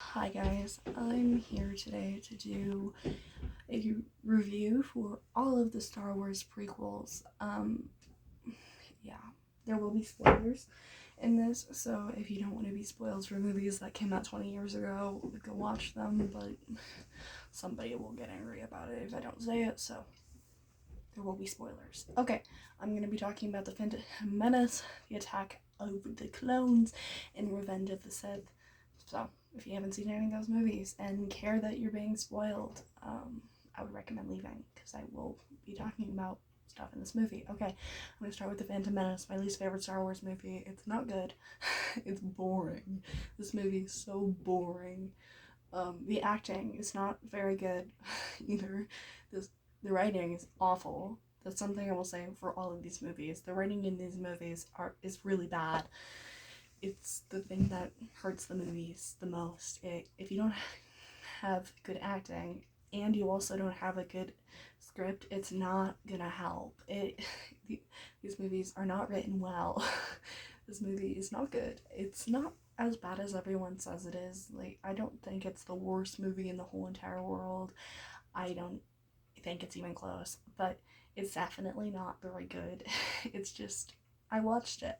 Hi guys, I'm here today to do a review for all of the Star Wars prequels. Yeah, there will be spoilers in this, so if you don't want to be spoiled for movies that came out 20 years ago, go watch them, but somebody will get angry about it if I don't say it, so there will be spoilers. Okay, I'm going to be talking about the Phantom Menace, the Attack of the Clones, and Revenge of the Sith. So, if you haven't seen any of those movies and care that you're being spoiled, I would recommend leaving because I will be talking about stuff in this movie. Okay, I'm going to start with The Phantom Menace, my least favorite Star Wars movie. It's not good. It's boring. This movie is so boring. The acting is not very good either. The writing is awful. That's something I will say for all of these movies. The writing in these movies is really bad. It's the thing that hurts the movies the most. If you don't have good acting and you also don't have a good script, it's not gonna help. These movies are not written well. This movie is not good. It's not as bad as everyone says it is. Like, I don't think it's the worst movie in the whole entire world. I don't think it's even close, but it's definitely not very good. It's just, I watched it.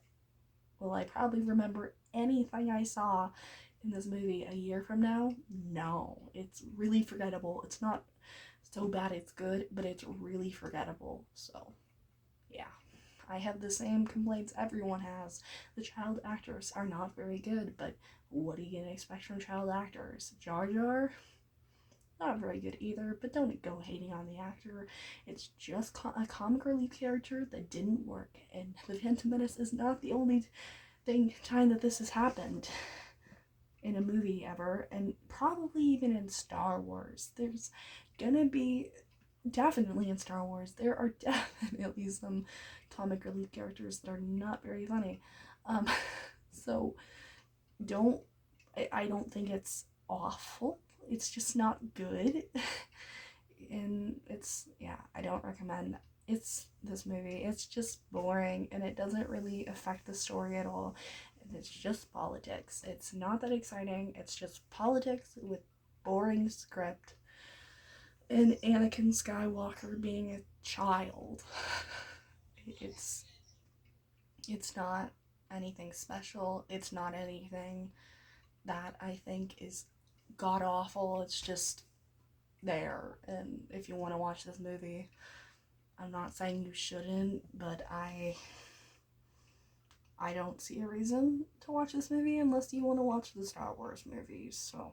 Will I probably remember anything I saw in this movie a year from now? No. It's really forgettable. It's not so bad it's good, but it's really forgettable. So, yeah. I have the same complaints everyone has. The child actors are not very good, but what are you gonna expect from child actors? Jar Jar? Not very good either, but don't go hating on the actor. It's just a comic relief character that didn't work, and The Phantom Menace is not the only time that this has happened in a movie ever, and probably even in Star Wars. There's gonna be definitely in Star Wars. There are definitely some comic relief characters that are not very funny. Um, so don't I don't think it's awful. It's just not good. And it's, yeah, I don't recommend this movie. It's just boring and it doesn't really affect the story at all. It's just politics. It's not that exciting. It's just politics with boring script and Anakin Skywalker being a child. It's it's not anything special. It's not anything that I think is god awful. It's just there. And if you want to watch this movie, I'm not saying you shouldn't, but I don't see a reason to watch this movie unless you want to watch the Star Wars movies. So,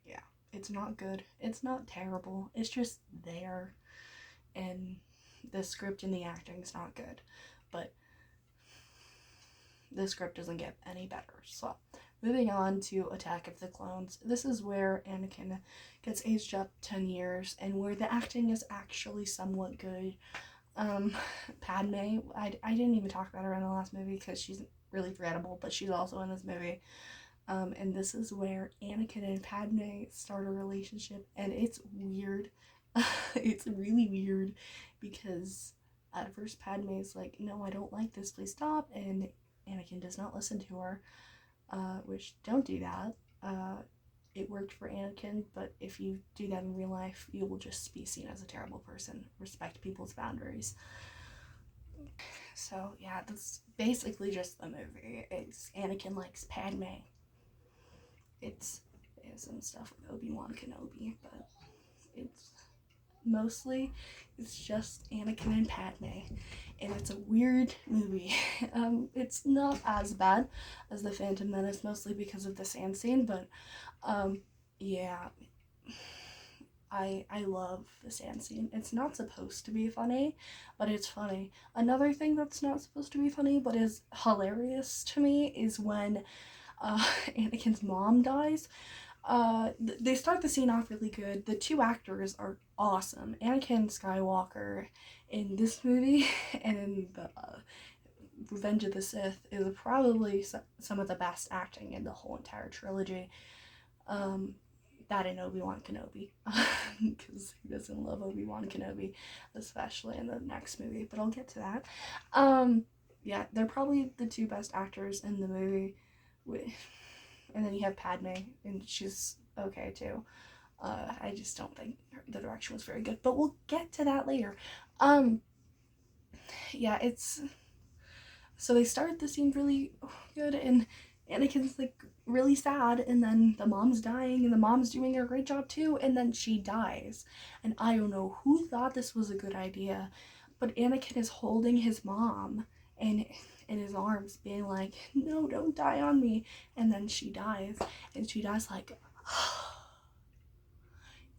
yeah, it's not good. It's not terrible. It's just there. And the script and the acting is not good. But the script doesn't get any better. So, moving on to Attack of the Clones. This is where Anakin gets aged up 10 years and where the acting is actually somewhat good. Padme, I didn't even talk about her in the last movie because she's really forgettable, but she's also in this movie. And this is where Anakin and Padme start a relationship, and it's weird. It's really weird because at first Padme's like, no, I don't like this, please stop, and Anakin does not listen to her, which don't do that. It worked for Anakin, but if you do that in real life, you will just be seen as a terrible person. Respect people's boundaries. So yeah, that's basically just the movie. It's Anakin likes Padme. It's some stuff with Obi-Wan Kenobi, but it's mostly it's just Anakin and Padme, and it's a weird movie. It's not as bad as the Phantom Menace, mostly because of the sand scene, but yeah, I love the sand scene. It's not supposed to be funny, but it's funny. Another thing that's not supposed to be funny, but is hilarious to me, is when Anakin's mom dies. They start the scene off really good. The two actors are awesome. Anakin Skywalker in this movie and in the Revenge of the Sith is probably some of the best acting in the whole entire trilogy. That and Obi-Wan Kenobi, because who doesn't love Obi-Wan Kenobi, especially in the next movie, but I'll get to that. Yeah, they're probably the two best actors in the movie. And then you have Padme, and she's okay too. I just don't think the direction was very good, but we'll get to that later. Yeah, so they start the scene really good, and Anakin's like really sad, and then the mom's dying, and the mom's doing a great job too, and then she dies. And I don't know who thought this was a good idea, but Anakin is holding his mom and in his arms, being like, "No, don't die on me." And then she dies, and she dies like,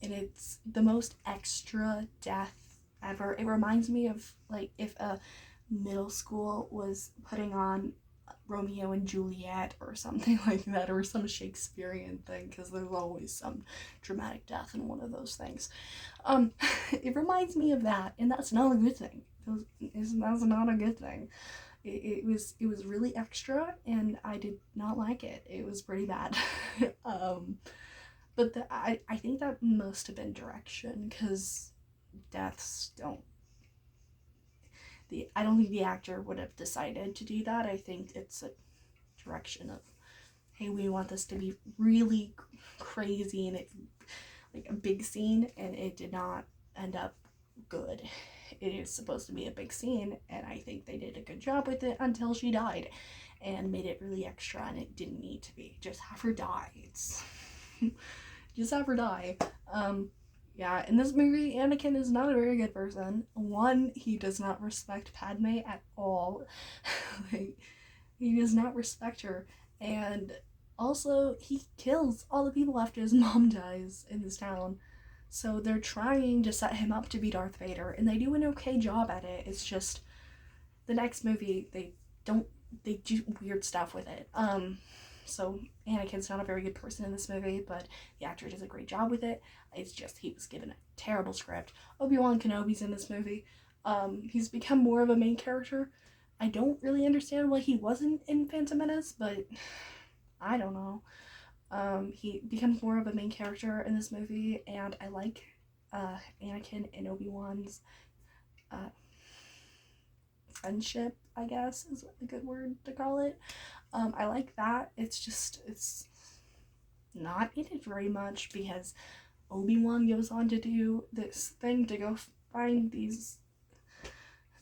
and it's the most extra death ever. It reminds me of like if a middle school was putting on Romeo and Juliet or something like that, or some Shakespearean thing, because there's always some dramatic death in one of those things. It reminds me of that, and that's not a good thing. That's not a good thing. It was really extra, and I did not like it. It was pretty bad. But I think that must have been direction, because deaths don't. I don't think the actor would have decided to do that. I think it's a direction of, hey, we want this to be really crazy, and it's like a big scene, and it did not end up good. It is supposed to be a big scene, and I think they did a good job with it until she died and made it really extra, and it didn't need to be. Just have her die. Just have her die. Yeah, in this movie, Anakin is not a very good person. One, he does not respect Padme at all. Like, he does not respect her. And also, he kills all the people after his mom dies in this town. So they're trying to set him up to be Darth Vader, and they do an okay job at it. It's just, the next movie, they do weird stuff with it. So Anakin's not a very good person in this movie, but the actor does a great job with it. It's just he was given a terrible script. Obi-Wan Kenobi's in this movie. He's become more of a main character. I don't really understand why he wasn't in Phantom Menace, but I don't know. He becomes more of a main character in this movie, and I like Anakin and Obi-Wan's friendship, I guess is a good word to call it. I like that. It's not in it very much, because Obi-Wan goes on to do this thing to go find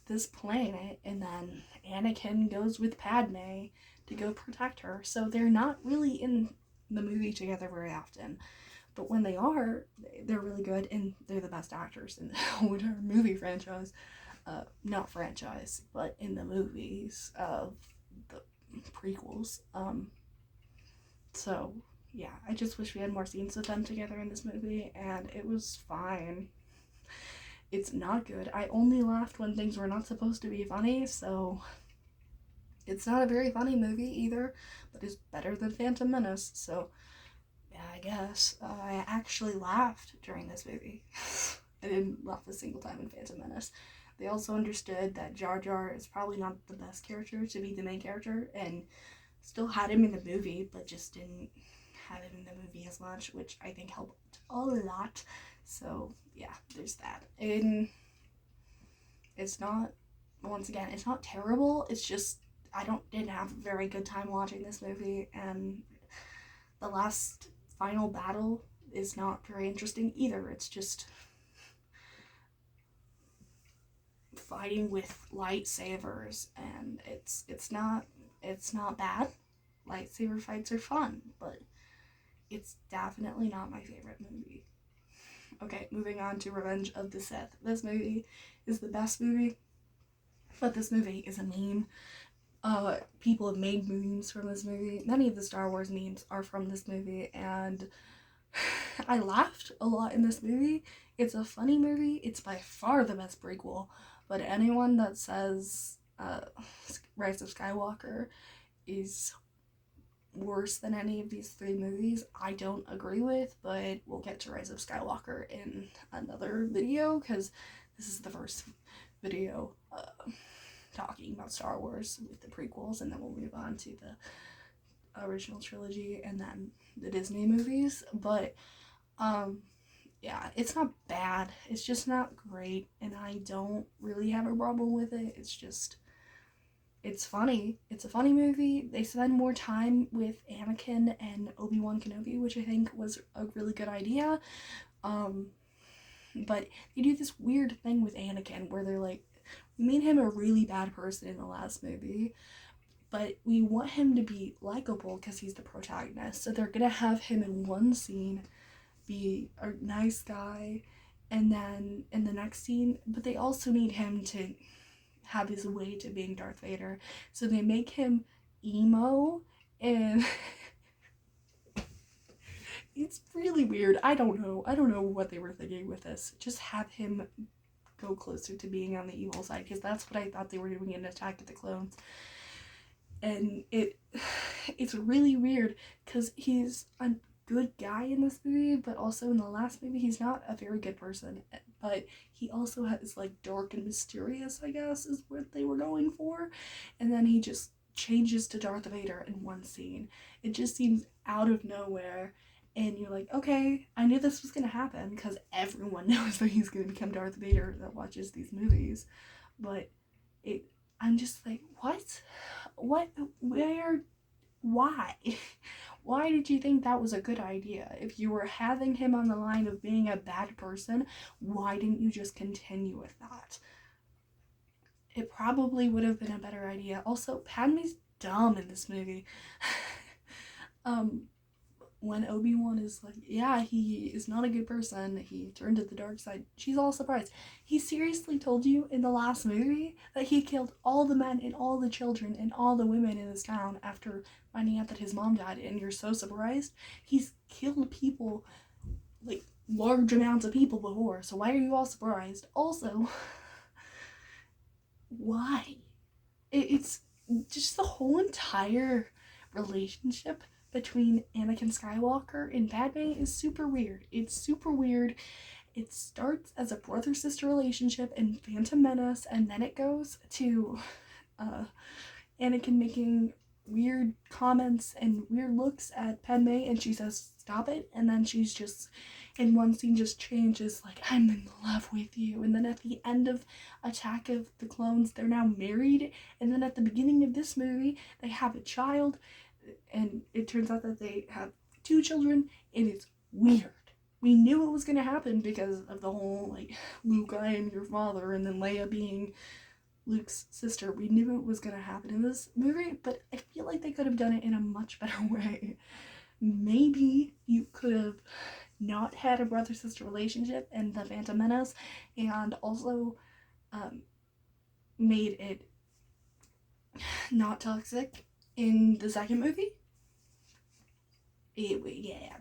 this planet, and then Anakin goes with Padme to go protect her. So they're not really in the movie together very often. But when they are, they're really good, and they're the best actors in the whole entire movie franchise. Not franchise, but in the movies of the prequels. So yeah, I just wish we had more scenes with them together in this movie, and it was fine. It's not good. I only laughed when things were not supposed to be funny, so it's not a very funny movie either, but it's better than Phantom Menace, so yeah, I guess. I actually laughed during this movie. I didn't laugh a single time in Phantom Menace. They also understood that Jar Jar is probably not the best character to be the main character, and still had him in the movie, but just didn't have him in the movie as much, which I think helped a lot. So yeah, there's that. And it's not, once again, it's not terrible. It's just didn't have a very good time watching this movie, and the last final battle is not very interesting either. It's just fighting with lightsabers, and it's not bad. Lightsaber fights are fun, but it's definitely not my favorite movie. Okay, moving on to Revenge of the Sith. This movie is the best movie, but this movie is a meme. People have made memes from this movie. Many of the Star Wars memes are from this movie, and I laughed a lot in this movie. It's a funny movie. It's by far the best prequel, but anyone that says Rise of Skywalker is worse than any of these three movies, I don't agree with, but we'll get to Rise of Skywalker in another video, because this is the first video talking about Star Wars with the prequels, and then we'll move on to the original trilogy and then the Disney movies. But yeah, it's not bad, it's just not great, and I don't really have a problem with it. It's just it's funny. It's a funny movie. They spend more time with Anakin and Obi-Wan Kenobi, which I think was a really good idea. But they do this weird thing with Anakin where they're like, we made him a really bad person in the last movie, but we want him to be likable because he's the protagonist. So they're gonna have him in one scene be a nice guy, and then in the next scene, but they also need him to have his way to being Darth Vader. So they make him emo, and it's really weird. I don't know what they were thinking with this. Just have him go closer to being on the evil side, because that's what I thought they were doing in Attack of the Clones. And it's really weird because he's a good guy in this movie, but also in the last movie he's not a very good person. But he also has like dark and mysterious, I guess, is what they were going for. And then he just changes to Darth Vader in one scene. It just seems out of nowhere. And you're like, okay, I knew this was going to happen because everyone knows that he's going to become Darth Vader that watches these movies. But I'm just like, what? What? Where? Why? Why did you think that was a good idea? If you were having him on the line of being a bad person, why didn't you just continue with that? It probably would have been a better idea. Also, Padme's dumb in this movie. When Obi-Wan is like, yeah, he is not a good person, he turned to the dark side, she's all surprised. He seriously told you in the last movie that he killed all the men and all the children and all the women in this town after finding out that his mom died, and you're so surprised? He's killed people, like large amounts of people before, so why are you all surprised? Also, why? It's just the whole entire relationship between Anakin Skywalker and Padme is super weird. It's super weird. It starts as a brother-sister relationship in Phantom Menace, and then it goes to Anakin making weird comments and weird looks at Padme, and she says, stop it, and then she's just, in one scene, just changes, like, I'm in love with you, and then at the end of Attack of the Clones, they're now married, and then at the beginning of this movie, they have a child, and it turns out that they have 2 children, and it's weird. We knew it was going to happen because of the whole, like, Luke, I am your father, and then Leia being Luke's sister. We knew it was going to happen in this movie, but I feel like they could have done it in a much better way. Maybe you could have not had a brother-sister relationship in the Phantom Menace, and also made it not toxic in the second movie.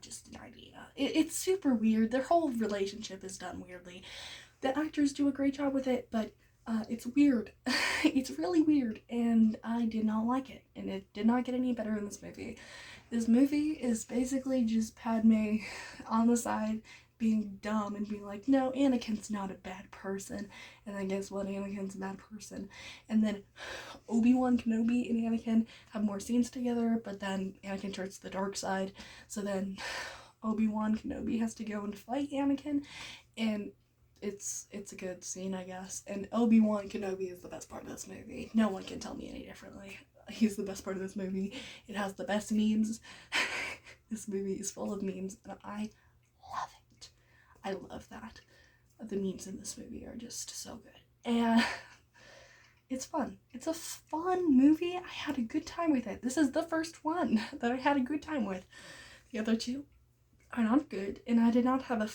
Just an idea. It's super weird. Their whole relationship is done weirdly. The actors do a great job with it, but it's weird. It's really weird, and I did not like it, and it did not get any better in this movie. This movie is basically just Padme on the side being dumb and being like, no, Anakin's not a bad person. And then guess what? Anakin's a bad person. And then Obi-Wan Kenobi and Anakin have more scenes together, but then Anakin turns to the dark side. So then Obi-Wan Kenobi has to go and fight Anakin, and it's a good scene, I guess. And Obi-Wan Kenobi is the best part of this movie. No one can tell me any differently. He's the best part of this movie. It has the best memes. This movie is full of memes, and I love it. I love that. The memes in this movie are just so good. And it's fun. It's a fun movie. I had a good time with it. This is the first one that I had a good time with. The other 2 are not good, and I did not have a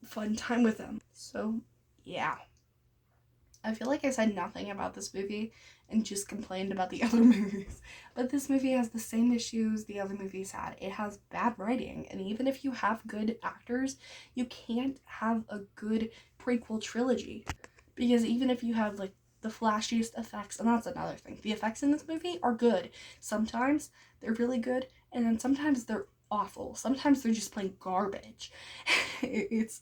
fun time with them. So, yeah. I feel like I said nothing about this movie and just complained about the other movies. But this movie has the same issues the other movies had. It has bad writing, and even if you have good actors, you can't have a good prequel trilogy. Because even if you have, like, the flashiest effects, and that's another thing, the effects in this movie are good. Sometimes they're really good, and then sometimes they're awful. Sometimes they're just plain garbage. It's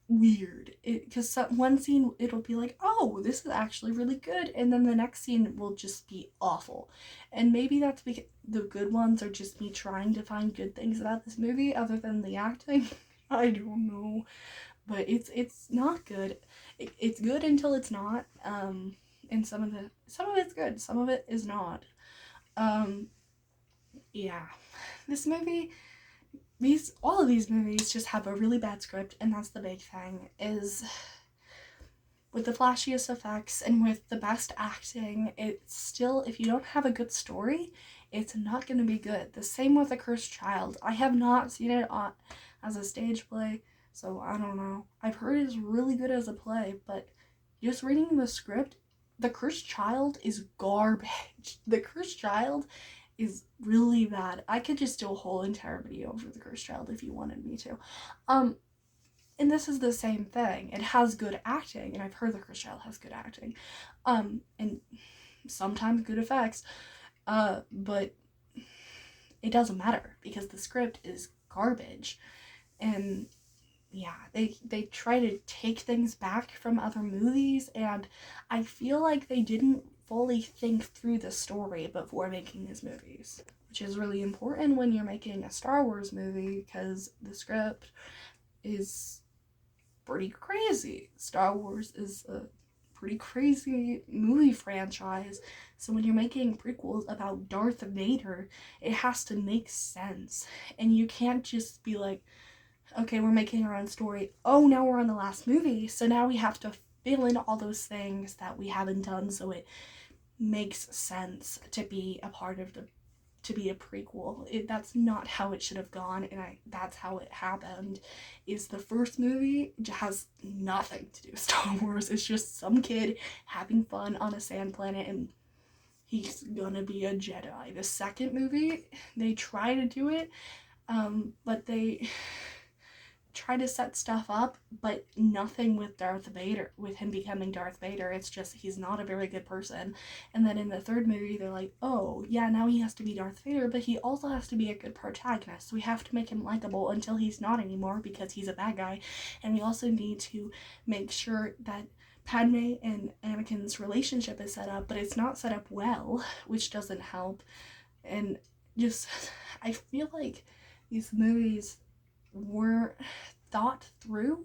weird, because one scene it'll be like, oh, this is actually really good, and then the next scene will just be awful. And maybe that's because the good ones are just me trying to find good things about this movie other than the acting. I don't know, but it's not good. It's good until it's not. and some of it's good, some of it is not. Yeah, this movie, all of these movies just have a really bad script, and that's the big thing, is with the flashiest effects and with the best acting, it's still, if you don't have a good story, it's not going to be good. The same with The Cursed Child. I have not seen it as a stage play, so I don't know. I've heard it's really good as a play, but just reading the script, The Cursed Child is garbage. The Cursed Child is really bad. I could just do a whole entire video over The Cursed Child if you wanted me to. And this is the same thing. It has good acting, and I've heard The Cursed Child has good acting. And sometimes good effects. But it doesn't matter because the script is garbage. And yeah, they try to take things back from other movies, and I feel like they didn't fully think through the story before making these movies, which is really important when you're making a Star Wars movie, because the script is pretty crazy. Star Wars is a pretty crazy movie franchise, so when you're making prequels about Darth Vader, it has to make sense, and you can't just be like, okay, we're making our own story. Oh, now we're on the last movie, so now we have to fill in all those things that we haven't done so it makes sense to be a part of to be a prequel. That's not how it should have gone, and that's how it happened. Is the first movie has nothing to do with Star Wars. It's just some kid having fun on a sand planet, and he's gonna be a Jedi. The second movie, they try to do it, but they try to set stuff up, but nothing with Darth Vader, with him becoming Darth Vader. It's just, he's not a very good person. And then in the third movie, they're like, oh, yeah, now he has to be Darth Vader, but he also has to be a good protagonist. So we have to make him likable until he's not anymore because he's a bad guy. And we also need to make sure that Padme and Anakin's relationship is set up, but it's not set up well, which doesn't help. And just, I feel like these movies weren't thought through.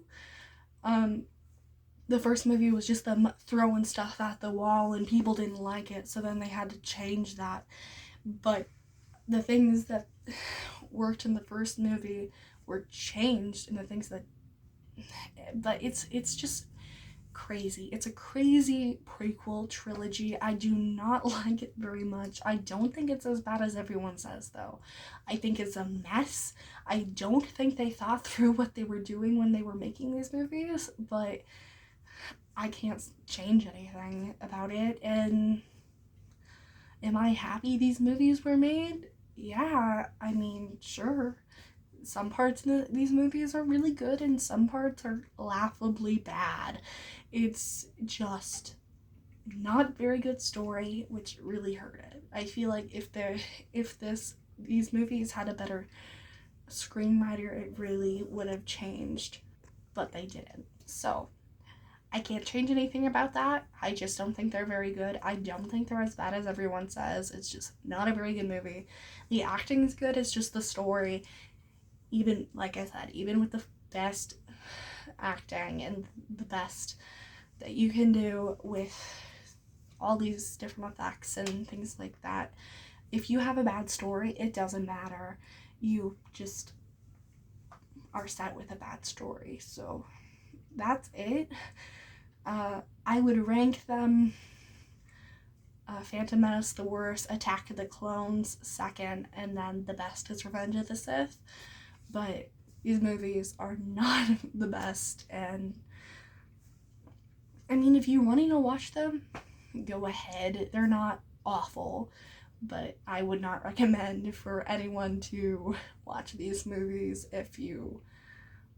The first movie was just them throwing stuff at the wall and people didn't like it, so then they had to change that. But the things that worked in the first movie were changed, and the things that, but it's just crazy. It's a crazy prequel trilogy. I do not like it very much. I don't think it's as bad as everyone says, though. I think it's a mess. I don't think they thought through what they were doing when they were making these movies, but I can't change anything about it. And am I happy these movies were made? Yeah, I mean, sure. Some parts in these movies are really good and some parts are laughably bad. It's just not very good story, which really hurt it. I feel like if these movies had a better screenwriter, it really would have changed, but they didn't. So I can't change anything about that. I just don't think they're very good. I don't think they're as bad as everyone says. It's just not a very good movie. The acting's good, it's just the story. Even, like I said, even with the best acting and the best that you can do with all these different effects and things like that, if you have a bad story, it doesn't matter. You just are set with a bad story. So that's it. I would rank them Phantom Menace the worst, Attack of the Clones second, and then the best is Revenge of the Sith. But these movies are not the best, and I mean, if you're wanting to watch them, go ahead. They're not awful, but I would not recommend for anyone to watch these movies if you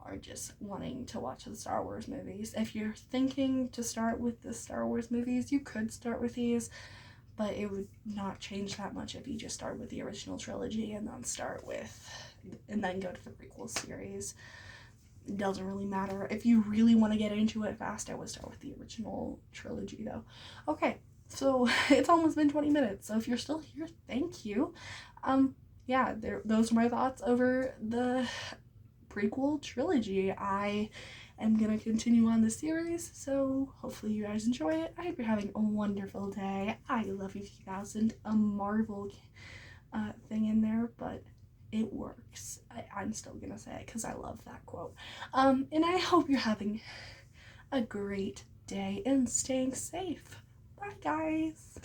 are just wanting to watch the Star Wars movies. If you're thinking to start with the Star Wars movies, you could start with these, but it would not change that much if you just start with the original trilogy and then go to the prequel series. It doesn't really matter. If you really want to get into it fast, I would start with the original trilogy, though. Okay, so it's almost been 20 minutes, so if you're still here, thank you. Yeah, those are my thoughts over the prequel trilogy. I am gonna continue on the series, so hopefully you guys enjoy it. I hope you're having a wonderful day. I love you 2000, a Marvel thing in there, but it works. I'm still gonna say it because I love that quote. And I hope you're having a great day and staying safe. Bye, guys.